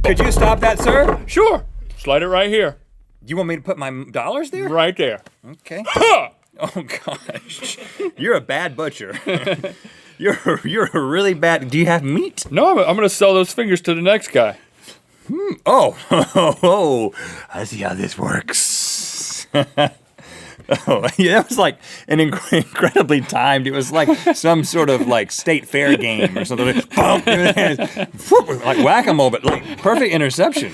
Could you stop that, sir? Sure. Slide it right here. You want me to put my dollars there? Right there. Okay. Oh gosh, you're a bad butcher. You're a really bad. Do you have meat? No, I'm gonna sell those fingers to the next guy. Oh, I see how this works. Oh, yeah, that was like an incredibly timed. It was like some sort of like state fair game or something. Like whack-a-mole, but like perfect interception.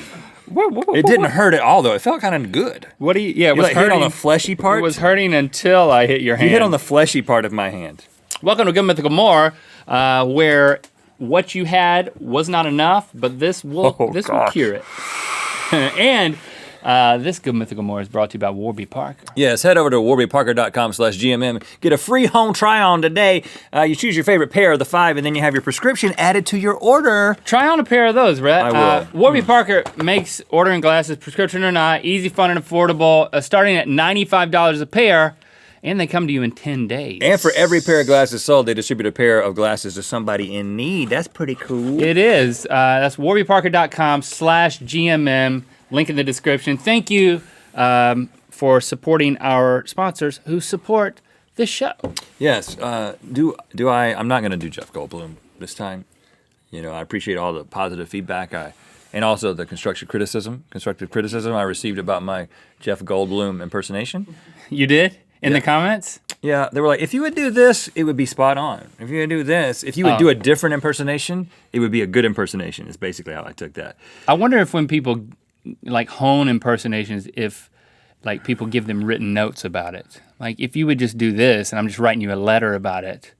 It didn't hurt at all, though. It felt kind of good. What do you? Yeah, it was like hurting hit on the fleshy part. It was hurting until I hit your hand. You hit on the fleshy part of my hand. Welcome to Good Mythical More, where what you had was not enough, but this will cure it. And this Good Mythical More is brought to you by Warby Parker. Yes, head over to warbyparker.com/GMM. Get a free home try-on today. You choose your favorite pair of the 5, and then you have your prescription added to your order. Try on a pair of those, Rhett. I will. Warby Parker makes ordering glasses, prescription or not, easy, fun, and affordable, starting at $95 a pair, and they come to you in 10 days. And for every pair of glasses sold, they distribute a pair of glasses to somebody in need. That's pretty cool. It is. That's warbyparker.com/GMM. Link in the description. Thank you for supporting our sponsors who support this show. Yes. Do I? I'm not going to do Jeff Goldblum this time. You know, I appreciate all the positive feedback and also the constructive criticism I received about my Jeff Goldblum impersonation. You did? In the comments? Yeah, they were like, if you would do this, it would be spot on. If you would do this, if you would do a different impersonation, it would be a good impersonation. Is basically how I took that. I wonder if when people like hone impersonations, if like people give them written notes about it. Like if you would just do this and I'm just writing you a letter about it,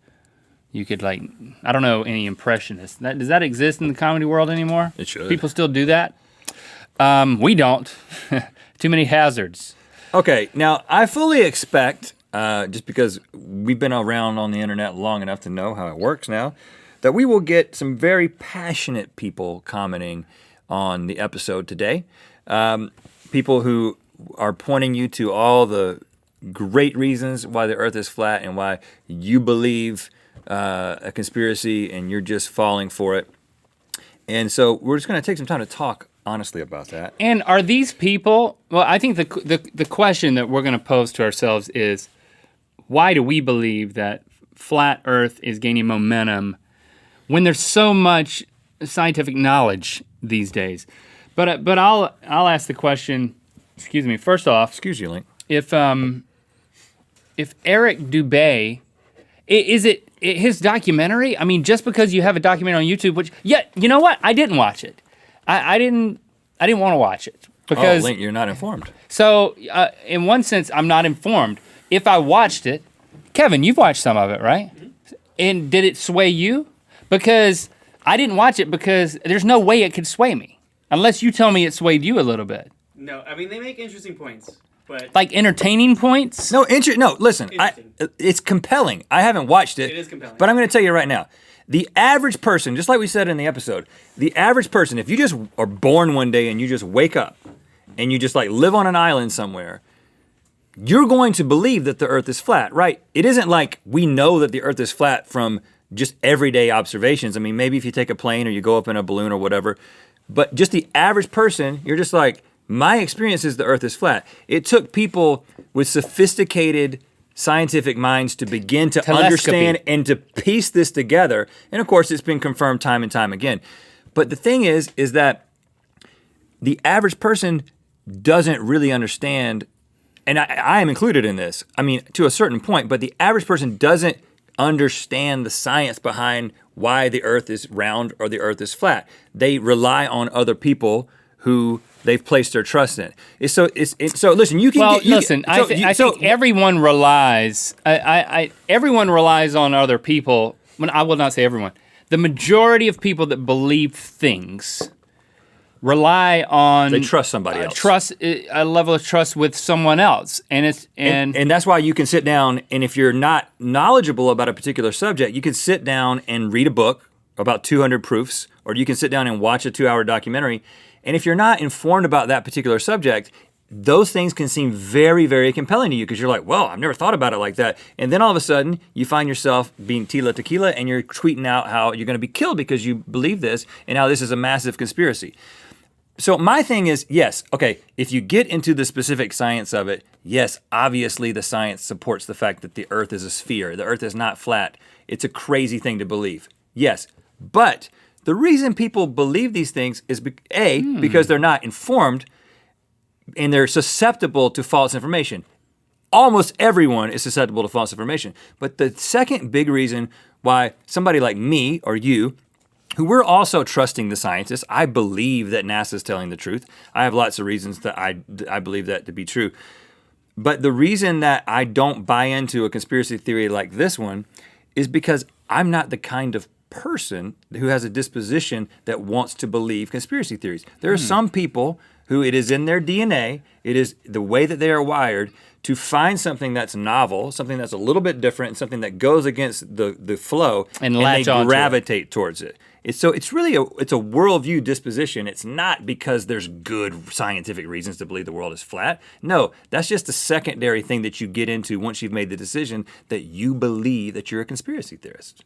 you could like, I don't know any impressionists. Does that exist in the comedy world anymore? It should. People still do that? We don't. Too many hazards. Okay, now I fully expect, just because we've been around on the internet long enough to know how it works now, that we will get some very passionate people commenting on the episode today. People who are pointing you to all the great reasons why the earth is flat and why you believe a conspiracy and you're just falling for it. And so we're just going to take some time to talk honestly about that. And are these people, well, I think the question that we're going to pose to ourselves is, why do we believe that flat earth is gaining momentum when there's so much scientific knowledge these days? But I'll ask the question. Excuse me. First off, excuse you, Link. If Eric Dubay, is it his documentary? I mean, just because you have a documentary on YouTube, which you know what? I didn't watch it. I didn't want to watch it because Link, you're not informed. So in one sense, I'm not informed. If I watched it, Kevin, you've watched some of it, right? Mm-hmm. And did it sway you? Because I didn't watch it because there's no way it could sway me. Unless you tell me it swayed you a little bit. No, I mean, they make interesting points, but... Like entertaining points? No, listen, it's compelling. I haven't watched it. It is compelling. But I'm going to tell you right now, the average person, just like we said in the episode, the average person, if you just are born one day and you just wake up and you just like live on an island somewhere, you're going to believe that the earth is flat, right? It isn't like we know that the earth is flat from just everyday observations. I mean, maybe if you take a plane or you go up in a balloon or whatever, but just the average person, you're just like, my experience is the earth is flat. It took people with sophisticated scientific minds to begin to understand and to piece this together. And of course, it's been confirmed time and time again. But the thing is that the average person doesn't really understand, and I am included in this, I mean, to a certain point, but the average person doesn't understand the science behind why the earth is round or the earth is flat. They rely on other people who they've placed their trust in. So listen, you can. Well, listen. I think everyone relies. Everyone relies on other people. When I will not say everyone. The majority of people that believe things rely on. They trust somebody else. Trust a level of trust with someone else, and that's why you can sit down and if you're not knowledgeable about a particular subject, you can sit down and read a book about 200 proofs, or you can sit down and watch a 2-hour documentary. And if you're not informed about that particular subject, those things can seem very, very compelling to you because you're like, well, I've never thought about it like that. And then all of a sudden, you find yourself being tequila and you're tweeting out how you're going to be killed because you believe this and how this is a massive conspiracy. So my thing is, yes, okay, if you get into the specific science of it, yes, obviously the science supports the fact that the Earth is a sphere. The Earth is not flat. It's a crazy thing to believe. Yes, but the reason people believe these things is, because they're not informed and they're susceptible to false information. Almost everyone is susceptible to false information. But the second big reason why somebody like me or you, who we're also trusting the scientists, I believe that NASA's telling the truth. I have lots of reasons that I believe that to be true. But the reason that I don't buy into a conspiracy theory like this one is because I'm not the kind of person who has a disposition that wants to believe conspiracy theories. There are some people who it is in their DNA, it is the way that they are wired to find something that's novel, something that's a little bit different, something that goes against the flow, and they gravitate towards it. It's really a worldview disposition. It's not because there's good scientific reasons to believe the world is flat. No, that's just a secondary thing that you get into once you've made the decision that you believe that you're a conspiracy theorist.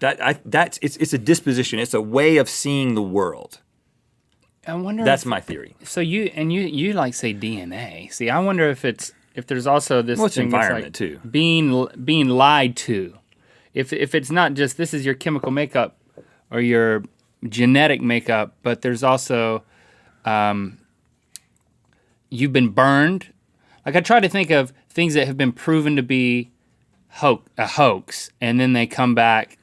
It's a disposition. It's a way of seeing the world. I wonder. That's my theory. So you like say DNA. See, I wonder if there's also this it's thing environment like too. Being lied to. If it's not just this is your chemical makeup or your genetic makeup, but there's also you've been burned. Like I try to think of things that have been proven to be a hoax, and then they come back.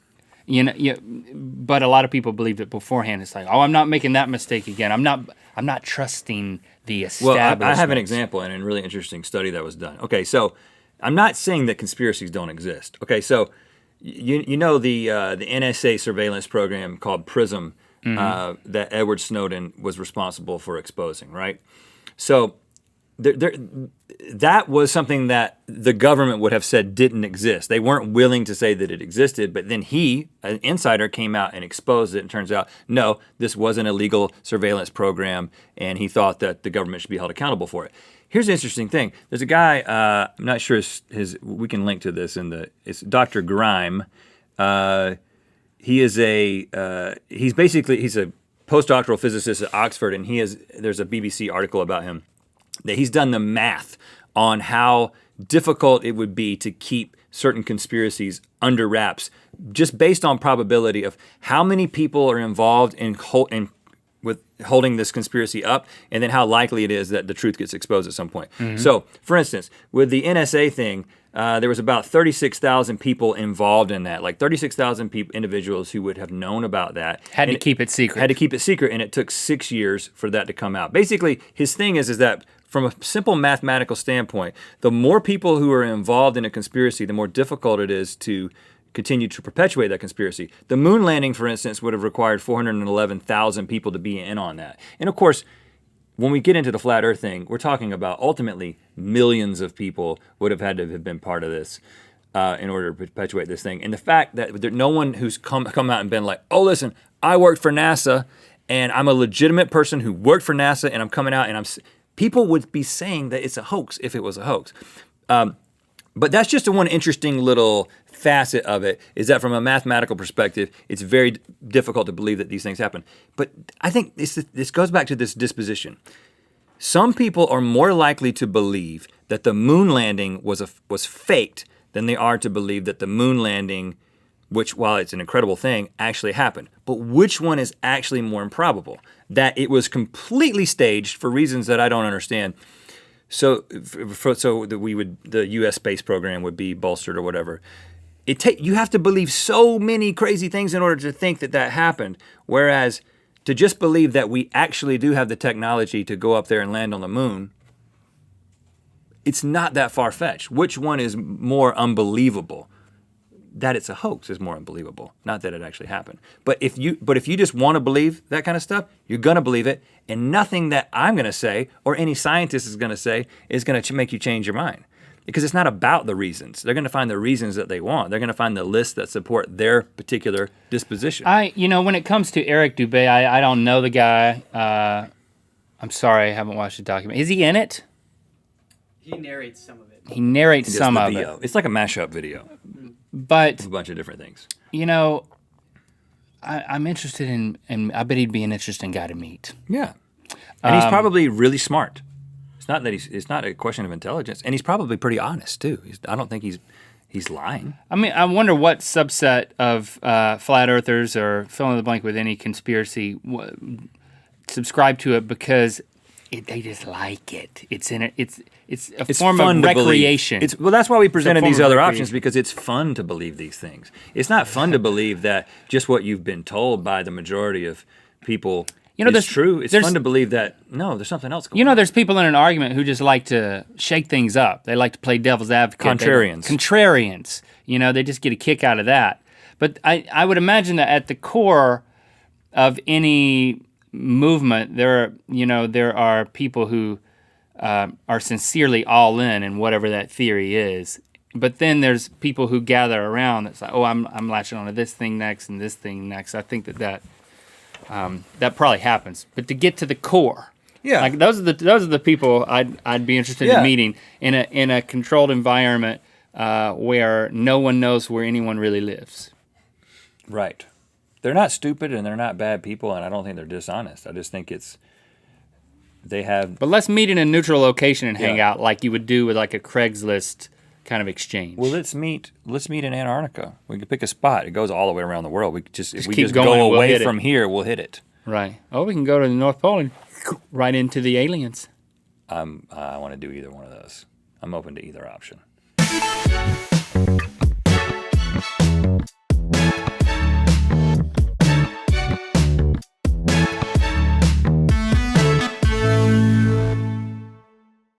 But a lot of people believed it beforehand. It's like, oh, I'm not making that mistake again. I'm not trusting the establishment. Well, I have an example and a really interesting study that was done. Okay, so I'm not saying that conspiracies don't exist. Okay, so you know the NSA surveillance program called PRISM that Edward Snowden was responsible for exposing, right? So that was something that the government would have said didn't exist. They weren't willing to say that it existed, but then an insider, came out and exposed it, and turns out, no, this was an illegal surveillance program, and he thought that the government should be held accountable for it. Here's the interesting thing. There's a guy, I'm not sure we can link to this it's Dr. Grime. He's a postdoctoral physicist at Oxford, and there's a BBC article about him that he's done the math on how difficult it would be to keep certain conspiracies under wraps, just based on probability of how many people are involved with holding this conspiracy up, and then how likely it is that the truth gets exposed at some point. So, for instance, with the NSA thing, there was about 36,000 people involved in that, like 36,000 individuals who would have known about that. Had to keep it secret, and it took 6 years for that to come out. Basically, his thing is that from a simple mathematical standpoint, the more people who are involved in a conspiracy, the more difficult it is to continue to perpetuate that conspiracy. The moon landing, for instance, would have required 411,000 people to be in on that. And of course, when we get into the flat earth thing, we're talking about ultimately millions of people would have had to have been part of this in order to perpetuate this thing. And the fact that no one who's come out and been like, oh, listen, I worked for NASA, and I'm a legitimate person who worked for NASA, and I'm coming out and people would be saying that it's a hoax if it was a hoax. But that's just one interesting little facet of it, is that from a mathematical perspective, it's very difficult to believe that these things happen. But I think this goes back to this disposition. Some people are more likely to believe that the moon landing was faked than they are to believe that the moon landing, which, while it's an incredible thing, actually happened. But which one is actually more improbable? That it was completely staged for reasons that I don't understand. So the U.S. space program would be bolstered or whatever. You have to believe so many crazy things in order to think that happened. Whereas to just believe that we actually do have the technology to go up there and land on the moon, it's not that far-fetched. Which one is more unbelievable? That it's a hoax is more unbelievable, not that it actually happened. But if you just want to believe that kind of stuff, you're going to believe it, and nothing that I'm going to say or any scientist is going to say is going to make you change your mind. Because it's not about the reasons. They're going to find the reasons that they want. They're going to find the lists that support their particular disposition. When it comes to Eric Dubé, I don't know the guy. I'm sorry, I haven't watched the documentary. Is he in it? He narrates some of it. He narrates some of it. It's like a mashup video. But with a bunch of different things. I'm interested in, and I bet he'd be an interesting guy to meet. Yeah. And he's probably really smart. It's not that it's not a question of intelligence, and he's probably pretty honest too. I don't think he's lying. I mean, I wonder what subset of flat earthers or fill in the blank with any conspiracy subscribe to it because they just like it. It's a form of recreation. Well, that's why we presented these other options, because it's fun to believe these things. It's not fun to believe that just what you've been told by the majority of people is true. It's fun to believe that, no, there's something else going on. There's people in an argument who just like to shake things up. They like to play devil's advocate. Contrarians. They just get a kick out of that. But I would imagine that at the core of any movement, there are people who are sincerely all in whatever that theory is. But then there's people who gather around that's like, oh, I'm latching on to this thing next and this thing next. I think that probably happens. But to get to the core, like those are the people I'd be interested in meeting in a controlled environment where no one knows where anyone really lives. Right. They're not stupid and they're not bad people, and I don't think they're dishonest. I just think they have. But let's meet in a neutral location and hang out like you would do with like a Craigslist kind of exchange. Well, let's meet in Antarctica. We could pick a spot. It goes all the way around the world. If we keep go going, away from here, we'll hit it. Right. Oh, we can go to the North Pole and right into the aliens. I want to do either one of those. I'm open to either option.